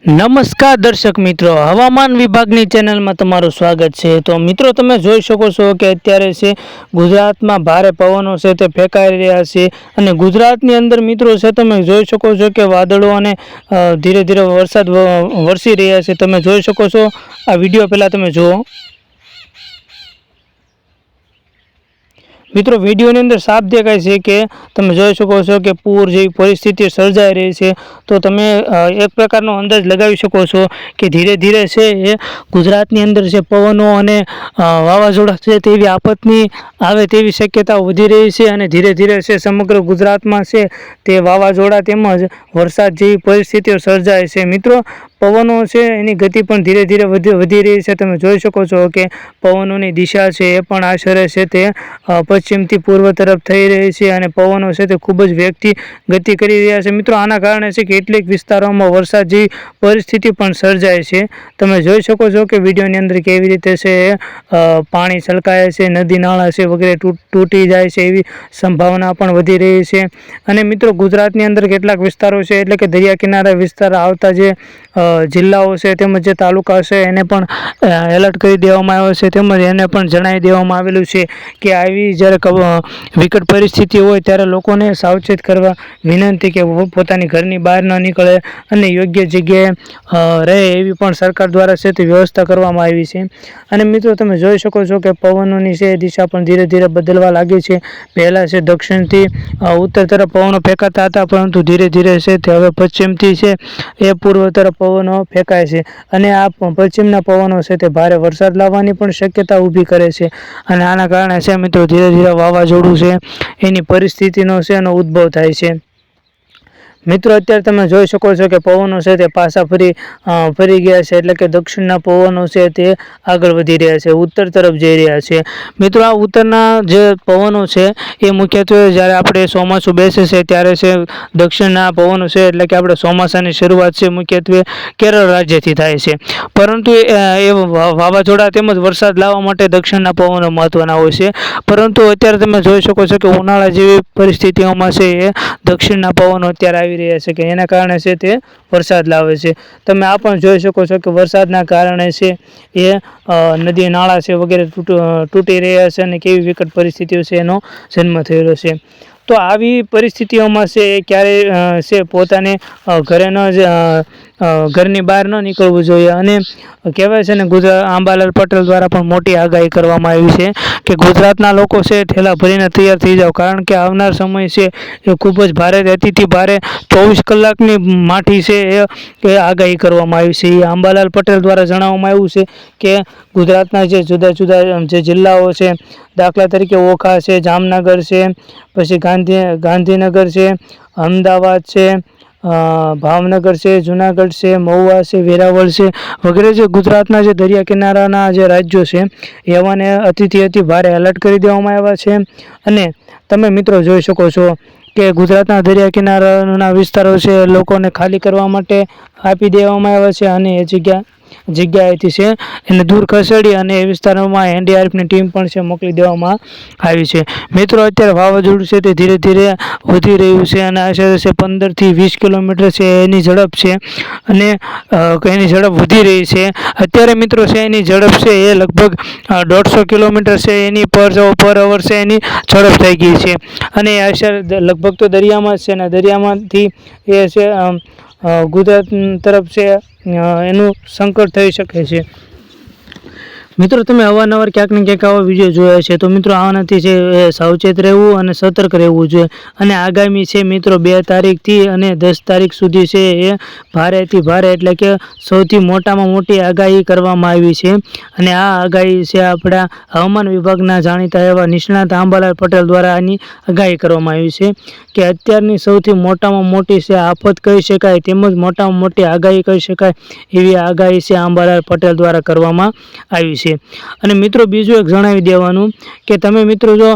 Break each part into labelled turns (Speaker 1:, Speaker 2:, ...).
Speaker 1: નમસ્કાર દર્શક મિત્રો, હવામાન વિભાગની ચેનલમાં તમારું સ્વાગત છે। તો મિત્રો તમે જોઈ શકો છો કે અત્યારે છે ગુજરાતમાં ભારે પવનો છે તે ફેંકાઈ રહ્યા છે અને ગુજરાતની અંદર મિત્રો છે તમે જોઈ શકો છો કે વાદળો અને ધીરે ધીરે વરસાદ વરસી રહ્યા છે। તમે જોઈ શકો છો આ વિડીયો પહેલાં તમે જુઓ। મિત્રો વિડીયોની અંદર સાફ દેખાય છે કે તમે જોઈ શકો છો કે પૂર જેવી પરિસ્થિતિ સર્જાઈ રહી છે। તો તમે એક પ્રકારનો અંદાજ લગાવી શકો છો કે ધીરે ધીરે છે એ ગુજરાતની અંદર છે પવનો અને વાવાઝોડા છે તેવી આપતની આવે તેવી શક્યતા વધી રહી છે અને ધીરે ધીરે છે સમગ્ર ગુજરાતમાં છે તે વાવાઝોડા તેમજ વરસાદ જેવી પરિસ્થિતિઓ સર્જાય છે। મિત્રો પવનો છે એની ગતિ પણ ધીરે ધીરે વધી રહી છે। તમે જોઈ શકો છો કે પવનોની દિશા છે એ પણ આશરે છે તે પશ્ચિમથી પૂર્વ તરફ થઈ રહી છે અને પવનો છે તે ખૂબ જ વેગથી ગતિ કરી રહ્યા છે। મિત્રો આના કારણે છે કેટલીક વિસ્તારોમાં વરસાદ જેવી પરિસ્થિતિ પણ સર્જાય છે। તમે જોઈ શકો છો કે વિડીયોની અંદર કેવી રીતે છે પાણી છલકાય છે, નદી નાળા છે વગેરે તૂટી જાય છે એવી સંભાવના પણ વધી રહી છે। અને મિત્રો ગુજરાતની અંદર કેટલાક વિસ્તારો છે એટલે કે દરિયા કિનારા વિસ્તાર આવતા જે જિલ્લાઓ છે તેમજ જે તાલુકા છે એને પણ એલર્ટ કરી દેવામાં આવ્યો છે તેમજ એને પણ જણાવી દેવામાં આવેલું છે કે આવી જ્યારે વિકટ પરિસ્થિતિ હોય ત્યારે લોકોને સાવચેત કરવા વિનંતી કે પોતાની ઘરની બહાર ન નીકળે અને યોગ્ય જગ્યાએ રહે એવી પણ સરકાર દ્વારા છે તે વ્યવસ્થા કરવામાં આવી છે। અને મિત્રો તમે જોઈ શકો છો કે પવનોની છે દિશા પણ ધીરે ધીરે બદલવા લાગી છે। પહેલાં છે દક્ષિણથી ઉત્તર તરફ પવનો ફેંકાતા હતા પરંતુ ધીરે ધીરે છે તે હવે પશ્ચિમથી છે એ પૂર્વ તરફ પવનો ફેંકાય છે અને આ પશ્ચિમના પવનો છે તે ભારે વરસાદ લાવવાની પણ શક્યતા ઊભી કરે છે અને આના કારણે છે મિત્રો ધીરે ધીરે વાવાઝોડું છે એની પરિસ્થિતિનો છે એનો ઉદ્ભવ થાય છે। મિત્રો અત્યારે તમે જોઈ શકો છો કે પવનો છે તે પાછા ફરી ગયા છે એટલે કે દક્ષિણના પવનો છે તે આગળ વધી રહ્યા છે, ઉત્તર તરફ જઈ રહ્યા છે। મિત્રો આ ઉત્તરના જે પવનો છે એ મુખ્યત્વે જ્યારે આપણે ચોમાસું બેસે છે ત્યારે છે દક્ષિણના પવનો છે એટલે કે આપણે ચોમાસાની શરૂઆત છે મુખ્યત્વે કેરળ રાજ્યથી થાય છે પરંતુ એ વાવાઝોડા તેમજ વરસાદ લાવવા માટે દક્ષિણના પવનો મહત્વના હોય છે। પરંતુ અત્યારે તમે જોઈ શકો છો કે ઉનાળા જેવી પરિસ્થિતિઓમાં છે એ દક્ષિણના પવનો અત્યારે આવી રહ્યા છે કે એના કારણે છે તે વરસાદ લાવે છે। તમે આ પણ જોઈ શકો છો કે વરસાદના કારણે છે એ નદી નાળા છે વગેરે તૂટી રહ્યા છે અને કેવી વિકટ પરિસ્થિતિઓ છે એનો જન્મ થયેલો છે। તો આવી પરિસ્થિતિઓમાં છે એ ક્યારેય છે પોતાને ઘરની બહાર ન નીકળવું જોઈએ અને કહેવાય છે ને આંબાલાલ પટેલ દ્વારા પણ મોટી આગાહી કરવામાં આવી છે કે ગુજરાતના લોકો છે ઠેલા ભરીને તૈયાર થઈ જાવ કારણ કે આવનાર સમય છે એ ખૂબ જ ભારે અતિથી ભારે 24 કલાકની માઠી છે એ આગાહી કરવામાં આવી છે। એ આંબાલાલ પટેલ દ્વારા જણાવવામાં આવ્યું છે કે ગુજરાતના જે જુદા જુદા જે જિલ્લાઓ છે દાખલા તરીકે ઓખા છે, જામનગર છે, પછી ગાંધીનગર છે, અમદાવાદ છે, ભાવનગર છે, જુનાગઢ છે, મહુવા છે, વેરાવળ છે વગેરે જે ગુજરાતના જે દરિયા કિનારાના જે રાજ્યો છે એવાને અતિ ભારે એલર્ટ કરી દેવામાં આવ્યા છે। અને તમે મિત્રો જોઈ શકો છો કે ગુજરાતના દરિયા કિનારાના વિસ્તારો છે લોકોને ખાલી કરવા માટે આપી દેવામાં આવ્યા છે અને એ જગ્યાએથી છે એને દૂર ખસેડી અને એ વિસ્તારોમાં એનડીઆરએફની ટીમ પણ છે મોકલી દેવામાં આવી છે। મિત્રો અત્યારે વાવાઝોડું છે તે ધીરે ધીરે વધી રહ્યું છે અને આશરે છે 15 થી 20 કિલોમીટર છે એની ઝડપ છે અને એની ઝડપ વધી રહી છે। અત્યારે મિત્રો છે એની ઝડપ છે એ લગભગ 150 કિલોમીટર છે એની પર અવર છે એની ઝડપ થઈ ગઈ છે અને આશરે લગભગ તો દરિયામાં જ છે ને દરિયામાંથી એ છે ગુજરાત તરફ છે એનું સંકટ થઈ શકે છે। મિત્રો તમે અવારનવાર ક્યાંક ને ક્યાંક આવા વિડીયો જોયા છે તો મિત્રો આનાથી છે સાવચેત રહેવું અને સતર્ક રહેવું જોઈએ અને આગામી છે મિત્રો 2 તારીખથી અને 10 તારીખ સુધી છે એ ભારેથી ભારે એટલે કે સૌથી મોટામાં મોટી આગાહી કરવામાં આવી છે અને આ આગાહી છે આપણા હવામાન વિભાગના જાણીતા એવા નિષ્ણાત આંબાલાલ પટેલ દ્વારા આની આગાહી કરવામાં આવી છે કે અત્યારની સૌથી મોટામાં મોટી છે આફત કહી શકાય તેમજ મોટામાં મોટી આગાહી કહી શકાય એવી આગાહી છે આંબાલાલ પટેલ દ્વારા કરવામાં આવી છે। અને મિત્રો બીજું એક જણાવી દેવાનું કે તમે મિત્રો જો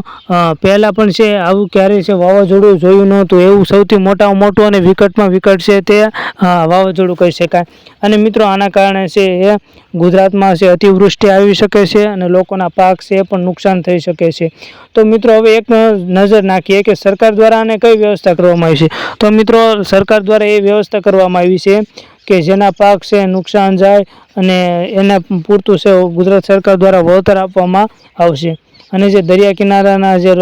Speaker 1: પહેલાં પણ છે આવું ક્યારેય છે વાવાઝોડું જોયું નહોતું એવું સૌથી મોટામાં મોટું અને વિકટમાં વિકટ છે તે વાવાઝોડું કહી શકાય અને મિત્રો આના કારણે છે એ ગુજરાતમાં છે અતિવૃષ્ટિ આવી શકે છે અને લોકોના પાક છે એ પણ નુકસાન થઈ શકે છે। તો મિત્રો હવે એક નજર નાખીએ કે સરકાર દ્વારા આને કઈ વ્યવસ્થા કરવામાં આવી છે। તો મિત્રો સરકાર દ્વારા એ વ્યવસ્થા કરવામાં આવી છે કે જેના પાક છે નુકસાન જાય અને એને પૂરતું છે ગુજરાત સરકાર દ્વારા વળતર આપવામાં આવશે. અને જે દરિયા કિનારાના જે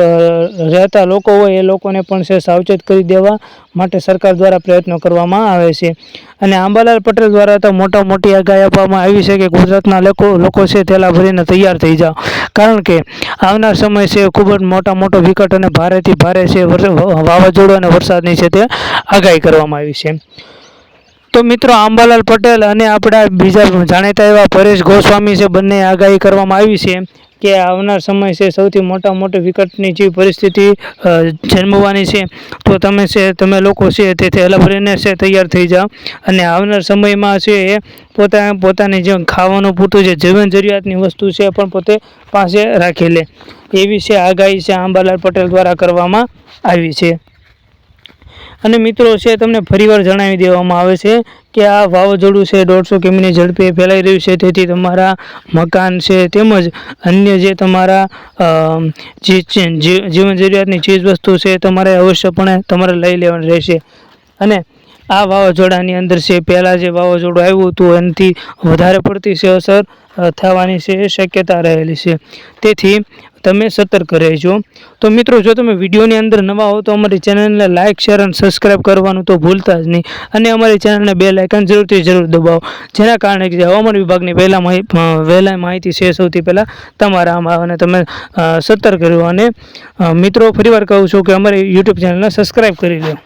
Speaker 1: રહેતા લોકો હોય એ લોકોને પણ છે સાવચેત કરી દેવા માટે સરકાર દ્વારા પ્રયત્નો કરવામાં આવે છે. અને આંબાલાલ પટેલ દ્વારા તો મોટી આગાહી આપવામાં આવી છે કે ગુજરાતના લોકો છે થેલા ભરીને તૈયાર થઈ જાઓ, કારણ કે આવનાર સમય છે ખૂબ જ મોટો વિકટ અને ભારેથી ભારે છે વાવાઝોડું અને વરસાદની છે તે આગાહી કરવામાં આવી છે. તો મિત્રો, આંબાલાલ પટેલ અને આપણા બીજા જાણીતા એવા પરેશ ગોસ્વામી છે, બંને આગાહી કરવામાં આવી છે કે આવનાર સમય છે સૌથી મોટી વિકટની જે પરિસ્થિતિ જન્મવાની છે. તો તમે લોકો છે તે થેલા ભરીને છે તૈયાર થઈ જાઓ અને આવનાર સમયમાં છે એ પોતાની જે ખાવાનું પૂરતું જે જીવન જરૂરિયાતની વસ્તુ છે પણ પોતે પાસે રાખી લે, એવી છે આગાહી છે આંબાલાલ પટેલ દ્વારા કરવામાં આવી છે. અને મિત્રો છે તમને ફરીવાર જણાવી દેવામાં આવે છે કે આ વાવાઝોડું છે 150 કિમીની ઝડપે ફેલાઈ રહ્યું છે, તેથી તમારા મકાન છે તેમજ અન્ય જે તમારા જીવન જરૂરિયાતની ચીજ વસ્તુ છે તમારે અવશ્યપણે તમારે લઈ લેવાની રહેશે. અને આ વાવાઝોડાની અંદર છે પહેલાં જે વાવાઝોડું આવ્યું હતું એનાથી વધારે પડતી છે અસર થવાની છે શક્યતા રહેલી છે, તેથી તમે સતર્ક રહેજો. તો મિત્રો, જો તમે વિડીયોની અંદર નવા હો તો અમારી ચેનલને લાઇક, શેર અને સબસ્ક્રાઈબ કરવાનું તો ભૂલતા જ નહીં. અને અમારી ચેનલને બેલ આઇકન જરૂર દબાવો, જેના કારણે કે હવામાન વિભાગની વહેલા માહિતી છે સૌથી પહેલાં તમારામાં અને તમે સતર્ક રહ્યો. અને મિત્રો, ફરીવાર કહું છું કે અમારી યુટ્યુબ ચેનલને સબસ્ક્રાઈબ કરી લો.